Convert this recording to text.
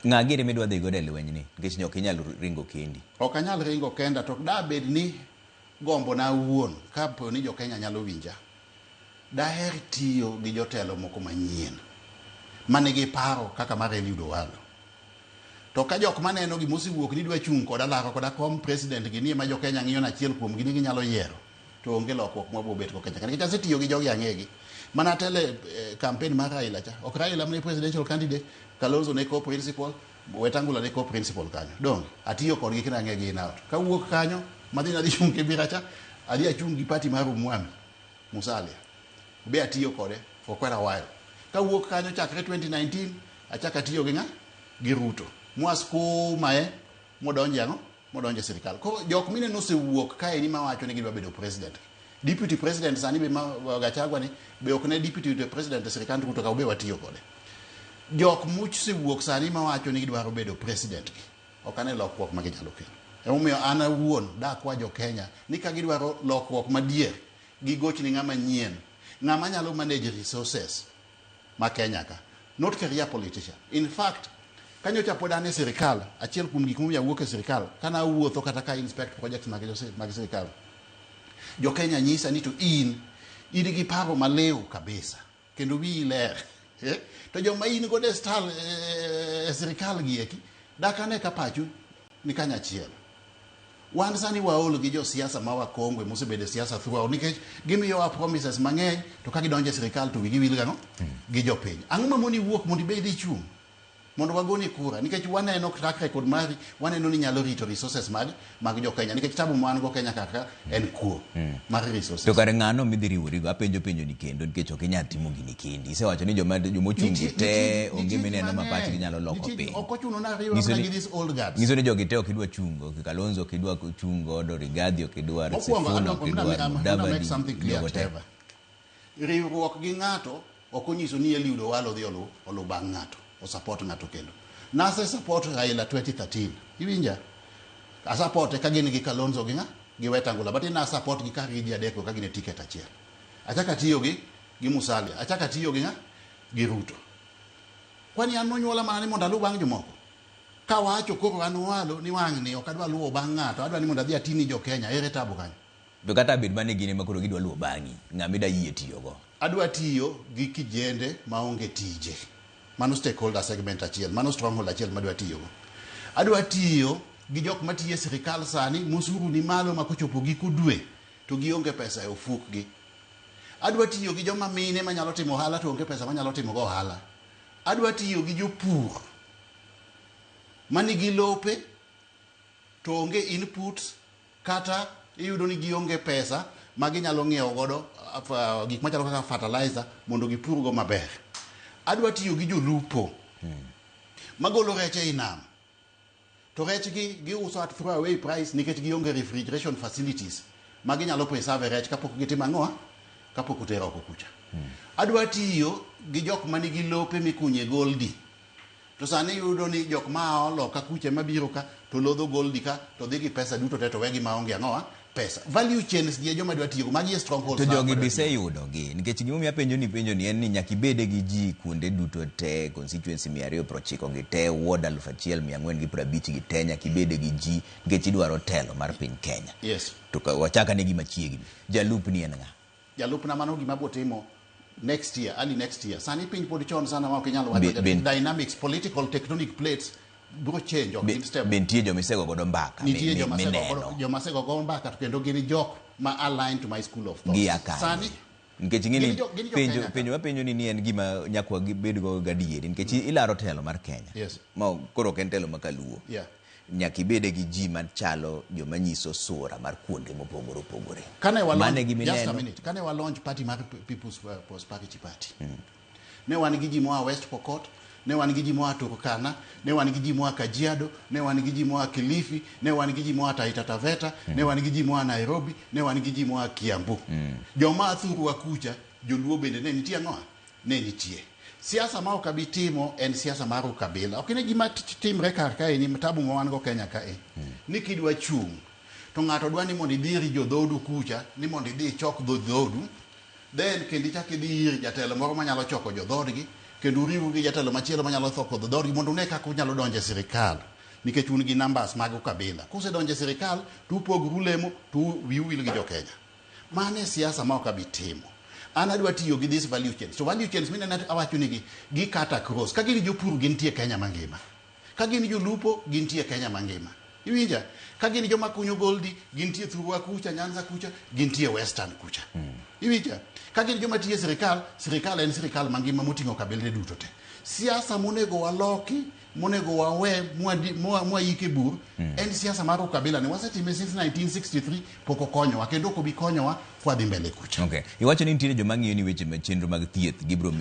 ng'agire midwa dhi godo e lweny ni nikech ok inyal ringo kendi. Ok anyal ringo kenda to dabed ni gombo na wuon kapo ni jo Kenya nyalo winja. Daher tiyo gi jotelo moko manyien manigi paro kaka mar Eliud Owalo. To ka jok maneno gi mosiwuok ni dwa chung koda laro koda kom president gi ni ma jo Kenya ng'iyo na achiel kuom gi ni ginyalo yiero to onge lokruok mabiro bet ko Kenya. Nikech asetiyo gi jogi ang'egi. Mana tele campaign mar Raila cha. Ok Raila mane presidential candidate, Kalonzo ne co-principal, Wetangula ne co-principal kanyo. Dong atiyo kodgi kina ang'egi in out. Ka wuok kanyo madina dhi chung Kibira cha, adhi achung gi party mar Umwami Musalia. Be atiyo kode for quite a while. Ka wuok kanyo chakre 2019 achaka tiyo gi gi Ruto. Mwasku mae modonje ang'o? Modonje sirikal. Ko jok mine no se wuok kae ni mawacho ni gidwa bedo president. Deputy president sani be Gachagua ni be ok ne deputy president sirikal Ruto ka be watiyo kode. Jok much se wuok sani mawacho ni gidwaro bedo president gi. Ok ane lokruok ma ginyalo kelo. Emomiyo an awuon dakwa jo Kenya ni ka gidwaro lokruok madier gigoch ni ng'ama nyien, ng'ama nyalo manage resources ma Kenya ka, not career politician. In fact, kanyo chapo dane sirikal, achiel kuom gik momiyo awuok e sirikal, kana awuotho kata ka inspect projects mag sirikal. Jo Kenya nyisa ni to in gi paro maleo kabisa, kendo wi ler. To joma in go destal sirikal gi eki, dakane ka pachu ni kanya achiel. Wan sani waol gi jo siasa ma wakongwe mosebede siasa throughout nikech gimiyo wa promises mang'eny to ka gidonje sirikal to wigi wil gano gi jopiny. Ang'o ma moni wuok mondo ibed ichung' mondo wagoni kura nikech waneno track record mari, waneno ni nyalo rito resources mag jo Kenya nikech tabu man go Kenya kaka en kuo mar resources. To kare ng'ano midhi riwori go apenjo ni kendo nikech ok inyal timo gini kendi. Isewacho ni jomochungi te onge mineno ma pach ginyalo loko piny. Ok ochuno na riwore gi this old guards. Ngiso ni jogi te ok idwa chungo, Kalonzo ok idwa chungo, Rigathi ok idwa, Sifuna ok idwa, Mudavadi jogote. Riwruok gi ng'ato ok onyiso ni Eliud Owalo dhi olu bang' ng'ato. O support ng'ato kendo. Nase support Raila 2013. Iwinja? A support ka gin gi Kalonzo gi Wetangula, but ina support gi Karidi Adeko ka gin ticket achiel. Achaka tiyo gi Musalia, achaka tiyo gi Ruto. Kwani an nonyuola mane mondo alu bang' jomoko? Ka wacho koro an Owalo ni wang' ni ok adwa luwo bang' ng'ato, adwa ni mondo adhi atini jo Kenya ere tabu kanyo. To kata bed mane gine makoro gidwa luwo bang'i, ng'ama ida yie tiyo go? Adwa tiyo gi kijende maonge tije. Mano stakeholder segment achiel, mano stronghold achiel madwa tiyo go. Adwa tiyo gi jok matiye sirikal sani musuru ni malo makochopo giko dwe to gionge pesa e ofuk gi. Adwa tiyo gi joma mine manyalo timo ohala to onge pesa manyalo timo go ohala. Adwa tiyo gi jopur manigi lope to onge inputs kata iyudo ni gionge pesa ma ginyalo ng'iewo godo gik machalo kaka fertilizer mondo gipur go maber. Adwa tiyo gi jolupo magolo rech e nam. To rech gi uso at throwaway price nikech gionge refrigeration facilities ma ginyalo preserve rech kapok gitimo ang'o? Kapok otero oko kucha. Adwa tiyo gi jok manigi lope mikunye goldi. To sani yudo ni jok ma oloka kuche mabiro ka to lodho goldi ka to dhi gi pesa duto te to wegi maonge ang'o? Pesa. Value chains gi joma dwa tiyo magi strongholds. To jogi bise yudo gi nikech gimomiyo penjo ni en ni nyaka ibede gi ji kuonde duto te constituency 290 gi te ward 1450 gi te nyaka ibede gi ji nikech idwaro telo mar piny Kenya. Yes. To wachaka ne gima chiegni. Jalup ni en ng'a? Jalup na mano gima botimo next year, early next year. Sani piny pod chon sana ma ok inyalo wacho dynamics, political tectonic plates bro change ok step. Bentie jomisego godo mbaka. Nitie jomasego godo mbaka to kendo gini jok ma aligned to my school of thought. Sani nikech ngini penjo ni en gima nyakwa bed go gadieri nikech ilaro telo mar Kenya. Yes. Ma koro ken telo makaluo. Yeah. Nyaka ibede gi ji machalo joma nyiso sura mar kuonde mopogore opogore. Kane wa launch party mar People's Prosperity Party. Ne wan gi ji moa West Pokot, ne wan gi ji moa Turkana, ne wan gi ji moa Kajiado, ne wan gi ji moa Kilifi, ne wan gi ji moa Taita Taveta, ne wan gi ji moa Nairobi, ne wan gi ji moa Kiambu. Joma athuru wa kucha, joluo bende ne nitie ang'o? Ne nitie. Siasa ma ok abitimo en siasa mar ukabila. Ok ne gima timre kar kae ni tabu ma wan go Kenya kae. Ni kidwa chung to ng'ato dwa ni mondo idhiri jodhodu kucha, ni mondo idhi chok dhodu, then kendi chak idhi ir jatelo moro manyalo choko jodhodgi kendo uriwu gi jatelo machielo manyalo tho kodho dhori mondo ne kaka unyalo donjo e sirikal nikech un gi numbers mag ukabila. Kuse donjo e sirikal to upogru lemo to wiu wil gi jo Kenya. Mane siasa ma ok abi timo. An adwa tiyo gi this value chains. So value chains minene awacho nigi gi kata cross. Ka gin jopur gintie Kenya mangima. Ka gin jolupo gintie Kenya mangima. Iwinja? Ka gin joma kunyo goldi gintie Thurwa kucha, Nyanza kucha, gintie Western kucha. Iwinja? Ka gin joma tiyo sirikal en sirikal mangima moting'o kabelde duto te. Siasa monego waloki, monego wawe mwayike bur, en siasa mar ukabila ni wasetime since 1963 poko konyowa kendo ko bi konyowa fwadhi mbele kucha. Okay. Iwacho ni nitiere joma ng'iyo ni weche chenro mag thieth gibro